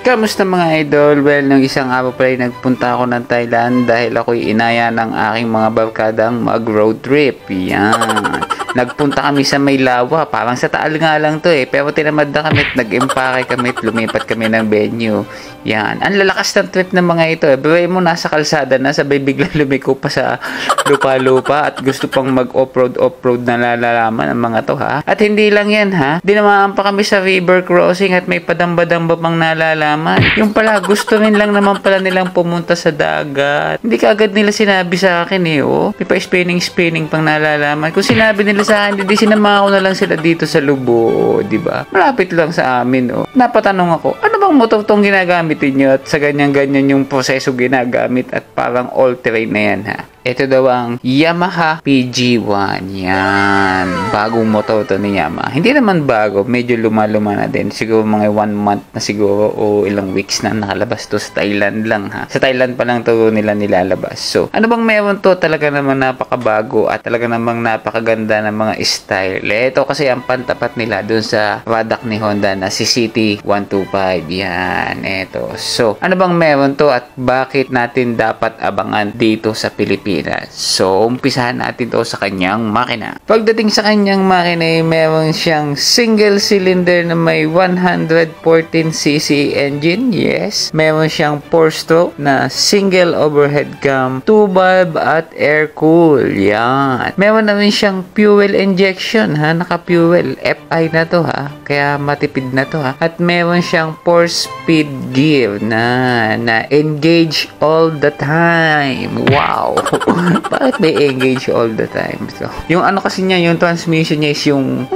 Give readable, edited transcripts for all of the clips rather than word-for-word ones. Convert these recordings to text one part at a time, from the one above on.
Kamusta mga idol? Well, nung isang araw pala nagpunta ako ng Thailand dahil ako'y inaya ng aking mga barkadang mag-road trip. Yan. Nagpunta kami sa Maylawa. Parang sa Taal nga lang to pero tinamad na kami. Nag-empake kami. Lumipat kami ng venue. Yan. Ang lalakas ng trip ng mga ito. Baway mo nasa kalsada na sabay bigla lumiko pa sa lupa-lupa at gusto pang mag-off-road na lalalaman ng mga to ha. At hindi lang yan ha. Dinamaan pa kami sa river crossing at may padamba-damba pang nalalaman. Yung pala gusto rin lang naman pala nilang pumunta sa dagat. Hindi kaagad nila sinabi sa akin May pa-spinning pang nalalaman. Kung sinabi nila sa akin, hindi sinama ko na lang sila dito sa Lubo, di ba? Malapit lang sa amin Napatanong ako, ano bang motor tong ginagamit niyo at sa ganyan-ganyan yung proseso ginagamit at parang all-terrain na yan ha? Ito daw ang Yamaha PG1. Yan. Bagong motor to ni Yamaha. Hindi naman bago. Medyo luma-luma na din. Siguro mga 1 month na siguro o ilang weeks na nakalabas to sa Thailand lang ha. Sa Thailand pa lang to nila nilalabas. So, ano bang meron to? Talaga namang napakabago at talaga namang napakaganda ng mga style. Ito kasi ang pantapat nila dun sa product ni Honda na si CT125. Yan. Ito. So, ano bang meron to at bakit natin dapat abangan dito sa Pilipinas? So, umpisahan natin to sa kanyang makina. Pagdating sa kanyang makina, meron siyang single cylinder na may 114cc engine. Yes. Meron siyang 4-stroke na single overhead cam, 2-valve at air cool. Yan. Meron na rin siyang fuel injection ha. Naka-fuel. FI na to ha. Kaya matipid na to ha. At meron siyang 4-speed gear na engage all the time. Wow. Bakit may engage all the time? So, yung ano kasi niya, yung transmission niya is yung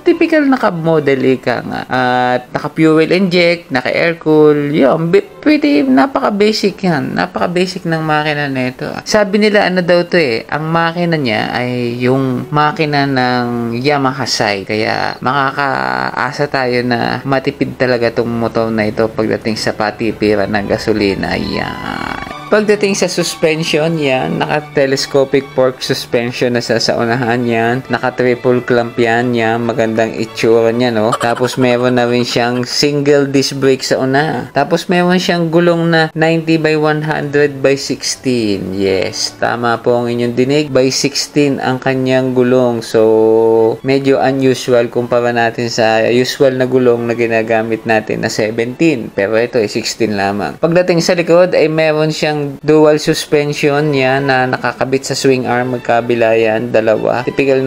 typical na cab model ika nga. At naka-fuel inject, naka-air cool. Yun, pretty napaka-basic yan. Napaka-basic ng makina nito. Sabi nila ano daw to ang makina niya ay yung makina ng Yamaha side. Kaya makakaasa tayo na matipid talaga tong motor na ito pagdating sa patipiran ng gasolina. Yan. Pagdating sa suspension, yan, naka-telescopic fork suspension na sa unahan yan. Naka-triple clamp yan, magandang itsura niya, no? Tapos meron na rin siyang single disc brake sa una. Tapos meron siyang gulong na 90/100/16. Yes, tama po ang inyong dinig. By 16 ang kanyang gulong. So, medyo unusual kumpara natin sa usual na gulong na ginagamit natin na 17. Pero ito ay 16 lamang. Pagdating sa likod ay meron siyang dual suspension yan na nakakabit sa swing arm, magkabila yan, dalawa. Typical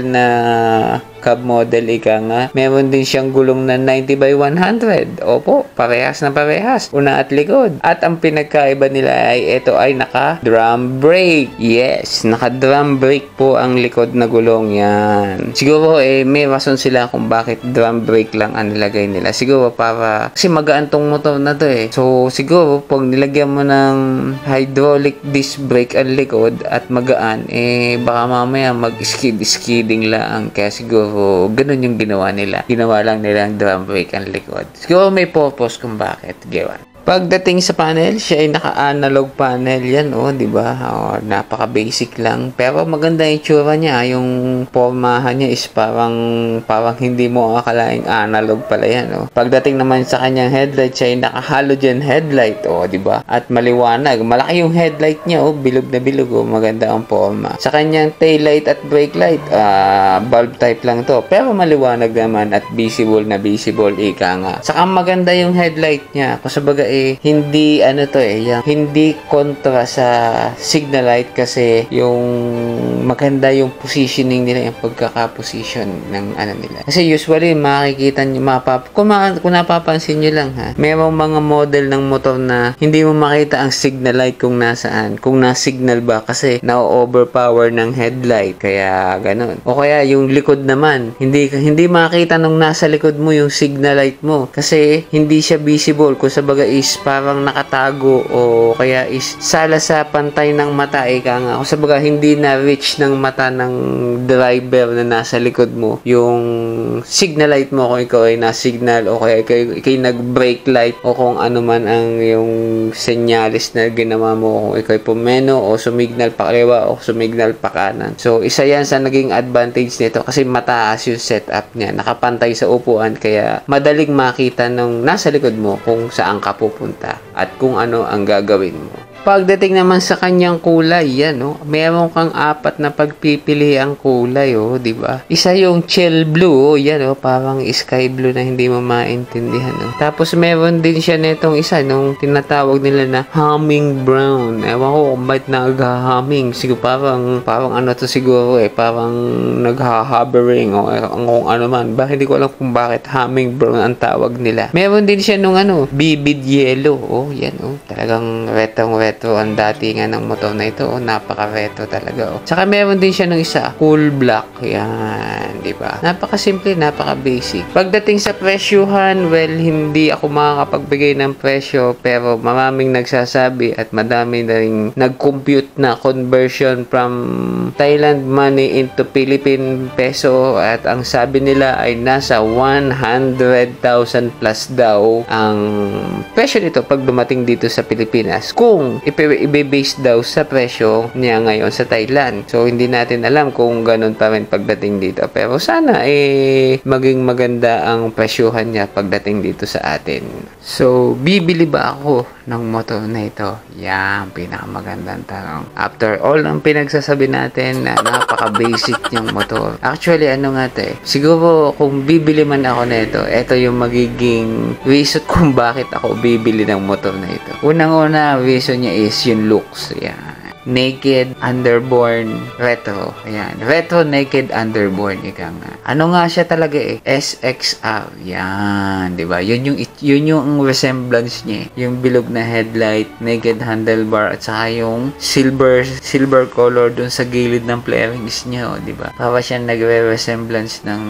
na cab model ika nga. Meron din siyang gulong na 90/100. Opo, parehas na parehas. Una at likod. At ang pinagkaiba nila ay ito ay naka-drum brake. Yes, naka-drum brake po ang likod na gulong yan. Siguro may rason sila kung bakit drum brake lang ang nilagay nila. Siguro para kasi magaan tong motor na to So siguro pag nilagyan mo ng hydraulic disc brake ang likod at magaan, baka mamaya mag-skidding lang. Kaya siguro ganun yung ginawa nila. Ginawa lang nila ang drum brake ang likod. Siguro may purpose kung bakit. Gawa. Pagdating sa panel, siya ay naka-analog panel yan, di ba? Napaka-basic lang. Pero maganda yung itsura niya. Yung formahan niya is parang hindi mo akalaing analog pala yan, Pagdating naman sa kanyang headlight, siya ay naka-halogen headlight, di ba? At maliwanag. Malaki yung headlight niya, bilog na bilog, maganda ang forma. Sa kanyang taillight at brake light, bulb type lang to. Pero maliwanag naman at visible ika nga. Saka maganda yung headlight niya. Kasabaga hindi hindi kontra sa signal light kasi yung maganda yung positioning nila, yung pagkaka-position ng nila. Kasi usually makikita niyo kung napapansin niyo lang merong mga model ng motor na hindi mo makita ang signal light kung nasaan, kung na-signal ba kasi na-overpower ng headlight, kaya ganun. O kaya yung likod naman, hindi makita nung nasa likod mo yung signal light mo kasi hindi siya visible, kung sa baga is parang nakatago o kaya is sala sa pantay ng mata, ika nga. O sabaga hindi na-reach image ng mata ng driver na nasa likod mo, yung signal light mo kung ikaw ay na-signal o kaya ikaw nag-brake light o kung ano man ang yung senyalis na ginawa mo, kung ikaw ay pumeno o sumignal pa kaliwa o sumignal pa kanan. So, isa yan sa naging advantage nito kasi mataas yung setup niya. Nakapantay sa upuan kaya madaling makita ng nasa likod mo kung saan ka pupunta at kung ano ang gagawin mo. Pagdating naman sa kanyang kulay, yan, oh, meron kang 4 na pagpipili ang kulay, oh, di ba? Isa yung chill blue, oh, yan, oh, parang sky blue na hindi mo maintindihan, oh. Tapos meron din siya netong isa nung tinatawag nila na humming brown. Ewan ko kung ba't nag-humming. Siguro parang ano to siguro parang nag-hovering o kung ano man. Hindi ko alam kung bakit humming brown ang tawag nila. Meron din siya nung vivid yellow, oh, yan, oh, talagang retro ang datingan ng motor na ito. Oh, napaka-retro talaga. Oh. Saka meron din siya ng isa, cool black. Yan, di ba? Napaka-simple, napaka-basic. Pagdating sa presyuhan, well, hindi ako makakapagbigay ng presyo pero maraming nagsasabi at madami na rin nag-compute na conversion from Thailand money into Philippine peso at ang sabi nila ay nasa 100,000 plus daw ang presyo nito pag dumating dito sa Pilipinas. Kung i-base daw sa presyo niya ngayon sa Thailand. So, hindi natin alam kung ganun pa rin pagdating dito. Pero sana maging maganda ang presyuhan niya pagdating dito sa atin. So, bibili ba ako ng motor na ito? Yan, pinakamagandang tanong. After all ang pinagsasabi natin na napaka-basic niyang motor. Actually, ano nga ito siguro kung bibili man ako nito, ito yung magiging reason kung bakit ako bibili ng motor na ito. Unang-una, reason niya is yung looks. Yan. Naked Underborn Retro. Ayan. Retro Naked Underborn. Ika nga. Ano nga siya talaga SXR. Yan. Diba? Yun yung resemblance niya. Yung bilog na headlight, naked handlebar, at saka yung silver color dun sa gilid ng flarings niya. O, diba? Para siya nagre-resemblance ng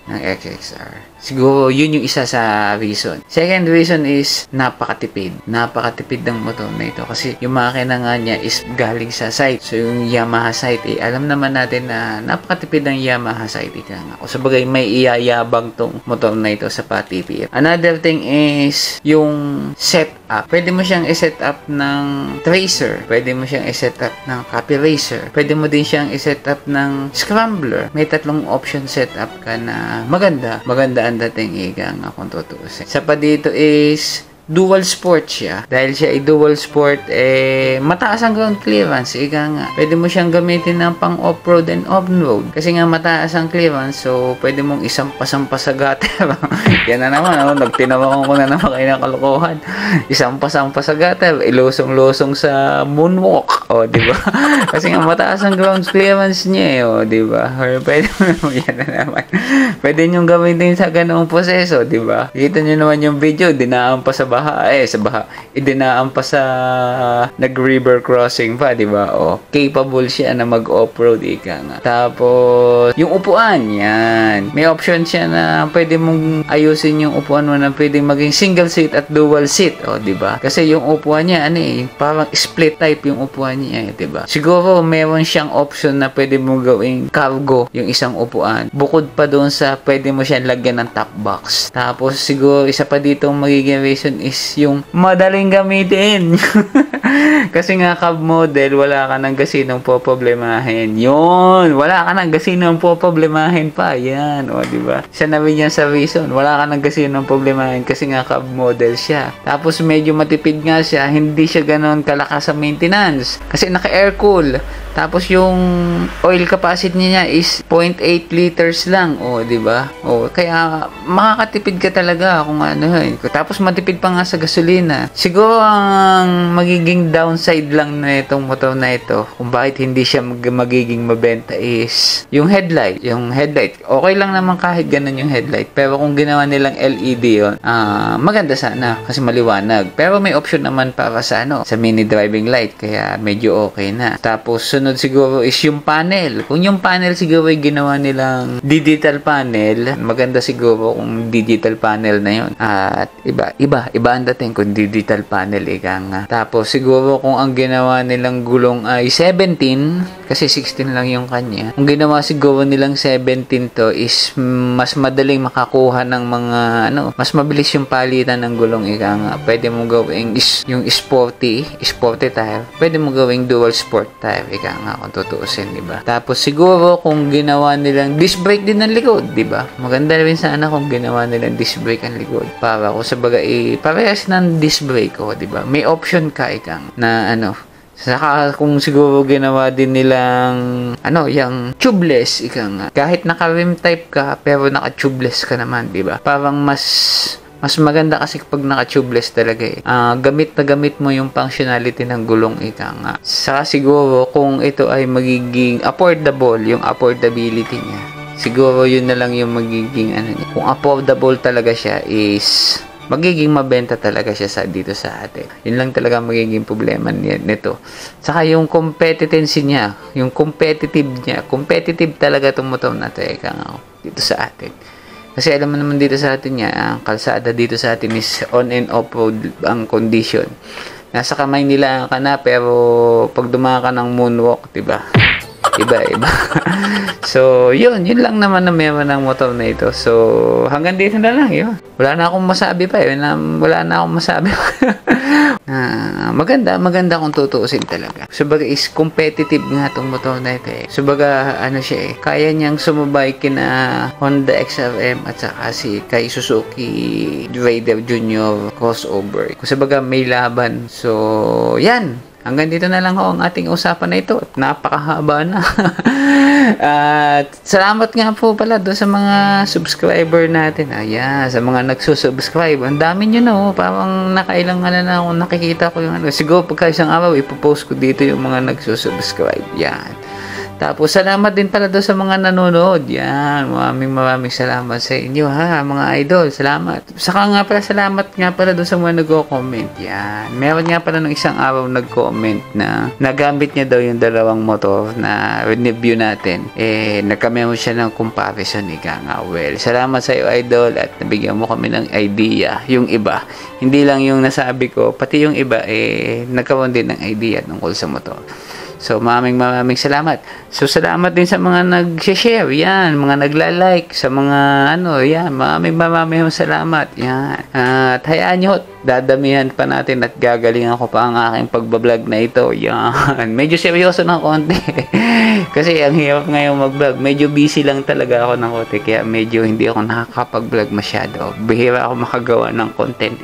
XXR. Siguro, yun yung isa sa reason. Second reason is, napakatipid. Napakatipid ng motor na ito. Kasi, yung makina nga niya is galing sa site. So, yung Yamaha site, alam naman natin na napakatipid ng Yamaha site. O, sabagay, may iyayabang tong motor na ito sa patipid. Another thing is, yung setup. Pwede mo siyang i-set up ng tracer. Pwede mo siyang i-set up ng copy racer. Pwede mo din siyang i-set up ng scrambler. May 3 option setup ka na maganda. Maganda ang dating nga kung tutuusin. Sa pa dito is dual sport siya. Dahil siya ay dual sport, mataas ang ground clearance. Nga. Pwede mo siyang gamitin ng pang off-road and on-road. Kasi nga mataas ang clearance, so pwede mong isampas-sampas sa gutter. Yan na naman, nagtinawakan ko na naman kayo ng kalokohan. Isampas-sampas sa gutter, ilusong-lusong sa moonwalk. O, di ba? Kasi nga mataas ang ground clearance niya, o, di ba? Or pwede mo, yan na naman. Pwede nyo gamitin sa ganoong proseso, di ba? Kita nyo naman yung video, dinaan pa sa idinaan pa sa nag-river crossing pa, di ba? O, capable siya na mag-off-road, ika nga. Tapos, yung upuan, yan. May option siya na pwede mong ayusin yung upuan mo na pwede maging single seat at dual seat, o, di ba? Kasi yung upuan niya, parang split type yung upuan niya, di ba? Siguro, meron siyang option na pwede mong gawing cargo yung isang upuan. Bukod pa doon sa pwede mo siyang lagyan ng top box. Tapos, siguro, isa pa dito magiging reason is yung madaling gamitin. Kasi nga cab model, wala ka ng gasinong poproblemahin. Yun! Wala ka ng gasinong poproblemahin pa. Yan. O, diba? Siya na rin yan sa reason. Wala ka ng gasinong problemahin kasi nga cab model siya. Tapos medyo matipid nga siya. Hindi siya ganon kalakas sa maintenance. Kasi naka-air cool. Tapos yung oil capacity niya is 0.8 liters lang. O, diba? O, kaya makakatipid ka talaga kung ano. Tapos matipid pa nga sa gasolina. Siguro ang magiging downside lang na itong motor na ito, kung bakit hindi siya magiging mabenta is yung headlight. Yung headlight, okay lang naman kahit ganun yung headlight. Pero kung ginawa nilang LED yun, maganda sana kasi maliwanag. Pero may option naman para sa sa mini driving light. Kaya medyo okay na. Tapos sunod siguro is yung panel. Kung yung panel siguro ay ginawa nilang digital panel, maganda siguro kung digital panel na yun. At iba ang dating kung digital panel nga. Tapos siguro kung ang ginawa nilang gulong ay 17, kasi 16 lang yung kanya. Kung ginawa siguro nilang 17 to is mas madaling makakuha ng mga mas mabilis yung palitan ng gulong, ika nga. Pwede mo gawing yung sporty tire. Pwede mo gawing dual sport tire, ika nga, kung tutuusin, di ba? Tapos siguro kung ginawa nilang disc brake din ng likod, di ba? Maganda rin sana kung ginawa nilang disc brake ang likod. Para kung sa bagay, parehas ng disc brake ko, di ba? May option ka, ika na saka kung siguro ginawa din nilang yung tubeless, ika nga. Kahit naka-rim type ka pero naka-tubeless ka naman, di ba? Parang mas maganda kasi kapag naka-tubeless talaga eh. Gamit na gamit mo yung functionality ng gulong, ika nga. Saka siguro kung ito ay magiging affordable, yung affordability niya. Siguro yun na lang yung magiging niya. Kung affordable talaga siya is magiging mabenta talaga siya dito sa atin. Yun lang talaga magiging problema nito. Saka yung competitive niya, competitive talaga itong motor na ito, dito sa atin. Kasi alam mo naman dito sa atin ang kalsada dito sa atin is on and off road ang condition. Nasa kamay nila ka na, pero pag dumaan ka ng moonwalk, diba? Iba. So, yun lang naman na meron ng motor na ito. So, hanggang dito na lang, yun. Wala na akong masabi pa, wala na akong masabi. Maganda kung tutuusin talaga. Sabaga is competitive nga itong motor na ito eh. Sabaga, siya eh, kaya niyang sumabay kina Honda XRM at saka kay Suzuki Raider Junior crossover. Sabaga, may laban. So, yan. Hanggang dito na lang ang ating usapan na ito. Napakahaba na. At salamat nga po pala doon sa mga subscriber natin. Ayan, sa mga nagsusubscribe. Ang dami nyo na. Parang nakailang na akong nakikita ko yung Siguro pagka isang araw, ipopost ko dito yung mga nagsusubscribe. Yan. Tapos, salamat din pala doon sa mga nanonood. Yan. Maraming salamat sa inyo, mga idol. Salamat. Saka nga pala, salamat nga pala doon sa mga nag-comment. Yan. Meron nga pala nung isang araw nag-comment na nagamit niya daw yung dalawang motor na review natin. Nagkamemo siya ng comparison. Well, salamat sa iyo, idol. At nabigyan mo kami ng idea. Yung iba. Hindi lang yung nasabi ko. Pati yung iba, nagkaroon din ng idea tungkol sa motor. So, maraming salamat. So, salamat din sa mga nag-share. Yan. Mga nagla-like. Sa mga yan. Maraming salamat. Yan. At hayaan nyo, dadamihan pa natin at gagalingan ko pa ang aking pagbablog na ito. Yan. Medyo seryoso ng konti. Kasi ang hirap ngayon mag-vlog. Medyo busy lang talaga ako ng konti. Kaya medyo hindi ako nakakapag-vlog masyado. Bihira ako makagawa ng content.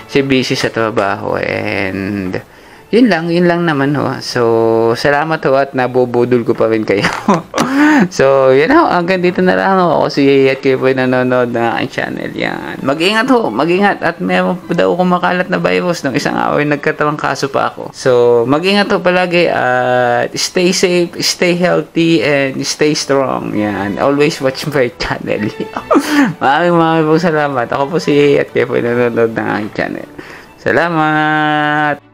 Kasi busy sa trabaho. And yun lang naman So, salamat at nabubudol ko pa rin kayo. So, yun hanggang dito na lang ako. Kasi at kayo po nanonood ng aking channel. Yan. Mag-ingat. At meron po daw kumakalat na virus ng isang araw nagkatawang kaso pa ako. So, mag-ingat palagi at stay safe, stay healthy, and stay strong. Yan. Always watch my channel. Maraming salamat. Ako po at kayo po nanonood ng aking channel. Salamat!